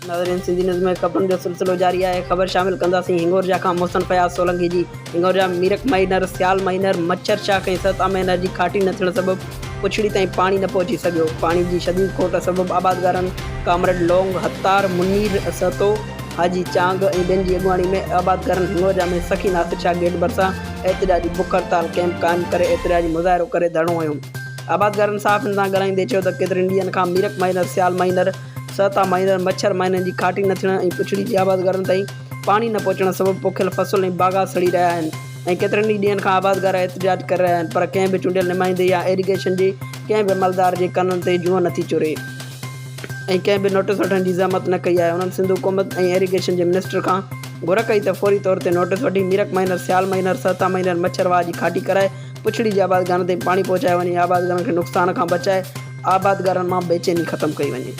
नाज़रीन, सिंधी न्यूज़ में ख़बरुनि जो सिलसिलो जारी आहे। ख़बर शामिल कंदासीं हिंगोरजा खां मोहसिन फयाज़ सोलंकी जी। हिंगोरजा मीरक माइनर सियाल माइनर मच्छर शाख ऐं सता माइनर जी घाटी न थियण सबबि पुछड़ी ताईं पाणी न पहुची सघियो। पाणी जी शदीद खोट सबबि आबादगारनि कामरेड लोंग हत्तार मुनीर सतो हाजी चांग ऐं ॿियनि जी अॻुवाणी में आबादगारनि हिंगोरजा में सखी नासिर शाह गेट भरिसां एहतिजाजी बुख हड़ताल कैंप क़ाइमु करे एहतिजाजी मुज़ाहिरो करे धरणो हयो। आबादगारनि सहाफ़ियुनि सां ॻाल्हाईंदे चयो त केतिरनि ॾींहंनि खां मीरक माइनर सियाल माइनर सता माइनर मच्छर माइनर जी घाटी न थियण ऐं पुछड़ी जी आबादगारनि ताईं पाणी न पहुचण सबबि पोखियल फसल ऐं बाग़ा सड़ी रहिया आहिनि ऐं केतिरनि ॾींहंनि खां आबादगार एहतिजाज करे रहिया आहिनि, पर कंहिं बि चूंडियल नुमाइंदे या इरिगेशन जे कंहिं बि अमलदार जे कननि ते जूअं नथी चुरे ऐं कंहिं बि नोटिस वठण जी ज़हमत न कई आहे। उन्हनि सिंध हुकूमत ऐं इरिगेशन जे मिनिस्टर खां घुर कई त फौरी तौर ते नोटिस वठी मीरक माइनर सियाल माइनर सता माइनर मच्छरवाह जी घाटी कराए पुछड़ी जी आबादगारनि ताईं पाणी पहुचाए वञे, आबादगारनि खे नुक़सान खां बचाए आबादगारनि मां बेचैनी ख़तमु कई वञे।